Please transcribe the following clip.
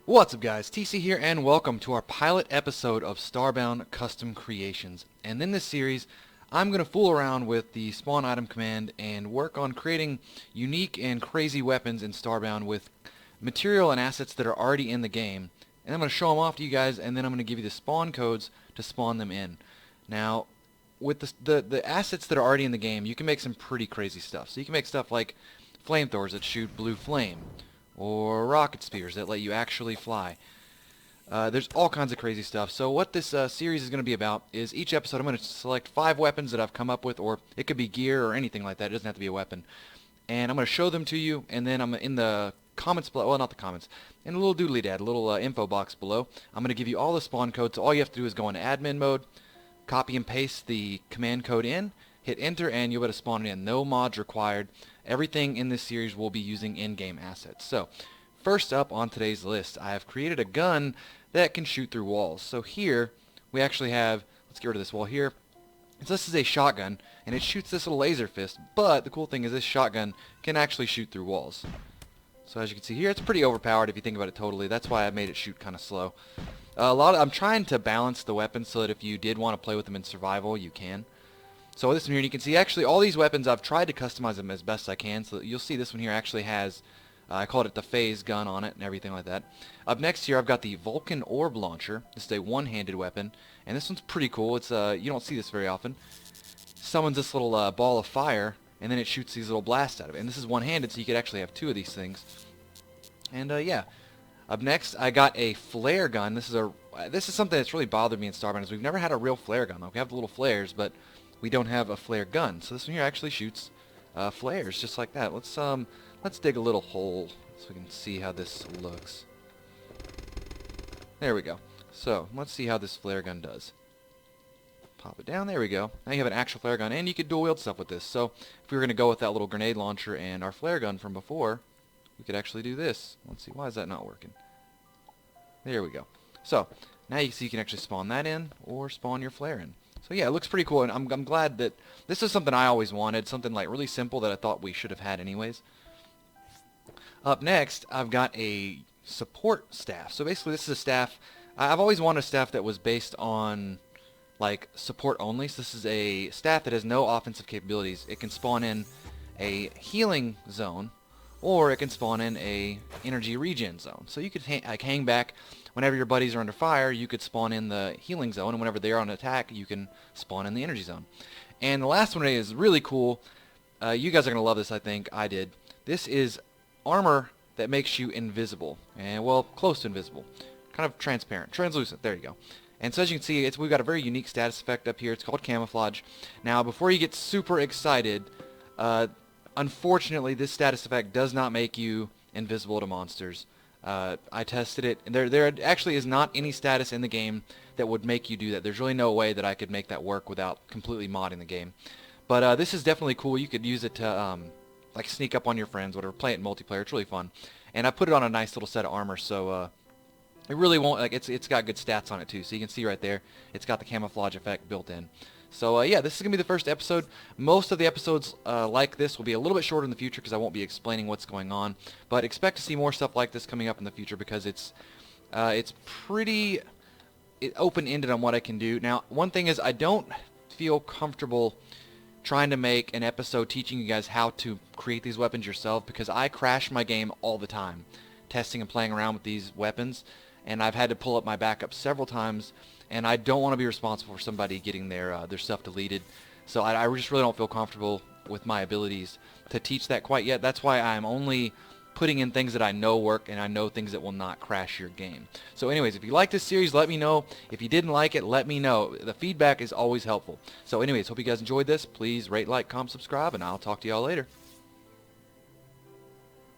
What's up guys, TC here and welcome to our pilot episode of Starbound Custom Creations. And in this series, I'm going to fool around with the spawn item command and work on creating unique and crazy weapons in Starbound with material and assets that are already in the game. And I'm going to show them off to you guys, and then I'm going to give you the spawn codes to spawn them in. Now, with the assets that are already in the game, you can make some pretty crazy stuff. So you can make stuff like flamethrowers that shoot blue flame, or rocket spears that let you actually fly. There's all kinds of crazy stuff. So what this series is going to be about is each episode I'm going to select 5 weapons that I've come up with, or it could be gear or anything like that. It doesn't have to be a weapon. And I'm going to show them to you, and then I'm in the comments below, well, not the comments, in a little doodly dad, a little info box below, I'm going to give you all the spawn codes. So all you have to do is go into admin mode, copy and paste the command code in, hit enter, and you'll be able to spawn it in. No mods required. Everything in this series will be using in-game assets. So, first up on today's list, I have created a gun that can shoot through walls. So here, we actually have, let's get rid of this wall here. So this is a shotgun, and it shoots this little laser fist, but the cool thing is this shotgun can actually shoot through walls. So as you can see here, it's pretty overpowered if you think about it totally. That's why I made it shoot kind of slow. I'm trying to balance the weapons so that if you did want to play with them in survival, you can. So with this one here, you can see actually all these weapons, I've tried to customize them as best I can. So you'll see this one here actually has, I called it the phase gun on it and everything like that. Up next here, I've got the Vulcan Orb Launcher. This is a one-handed weapon, and this one's pretty cool. It's you don't see this very often. Summons this little ball of fire, and then it shoots these little blasts out of it. And this is one-handed, so you could actually have 2 of these things. And yeah. Up next, I got a flare gun. This is something that's really bothered me in Starbound, is we've never had a real flare gun. Like, we have the little flares, but we don't have a flare gun. So this one here actually shoots flares just like that. Let's dig a little hole so we can see how this looks. There we go. So let's see how this flare gun does. Pop it down. There we go. Now you have an actual flare gun, and you could dual wield stuff with this. So if we were going to go with that little grenade launcher and our flare gun from before, we could actually do this. Let's see. Why is that not working? There we go. So now you see you can actually spawn that in or spawn your flare in. So yeah, it looks pretty cool, and I'm glad that this is something I always wanted, something like really simple that I thought we should have had anyways. Up next, I've got a support staff. So basically this is a staff, I've always wanted a staff that was based on like support only. So this is a staff that has no offensive capabilities. It can spawn in a healing zone, or it can spawn in a energy regen zone. So you could hang back. Whenever your buddies are under fire, you could spawn in the healing zone, and whenever they're on attack, you can spawn in the energy zone. And the last one is really cool. You guys are going to love this, I think. I did. This is armor that makes you invisible. And, well, close to invisible. Kind of transparent. Translucent. There you go. And so as you can see, we've got a very unique status effect up here. It's called camouflage. Now, before you get super excited, unfortunately, this status effect does not make you invisible to monsters. I tested it, and there actually is not any status in the game that would make you do that. There's really no way that I could make that work without completely modding the game. But this is definitely cool. You could use it to like sneak up on your friends, whatever, play it in multiplayer. It's really fun. And I put it on a nice little set of armor, so it really won't, like, it's got good stats on it too. So you can see right there, it's got the camouflage effect built in. So yeah, this is going to be the first episode. Most of the episodes like this will be a little bit shorter in the future because I won't be explaining what's going on. But expect to see more stuff like this coming up in the future because it's pretty open-ended on what I can do. Now, one thing is I don't feel comfortable trying to make an episode teaching you guys how to create these weapons yourself because I crash my game all the time testing and playing around with these weapons, and I've had to pull up my backup several times. And I don't want to be responsible for somebody getting their stuff deleted. So I just really don't feel comfortable with my abilities to teach that quite yet. That's why I'm only putting in things that I know work and I know things that will not crash your game. So anyways, if you like this series, let me know. If you didn't like it, let me know. The feedback is always helpful. So anyways, hope you guys enjoyed this. Please rate, like, comment, subscribe, and I'll talk to y'all later.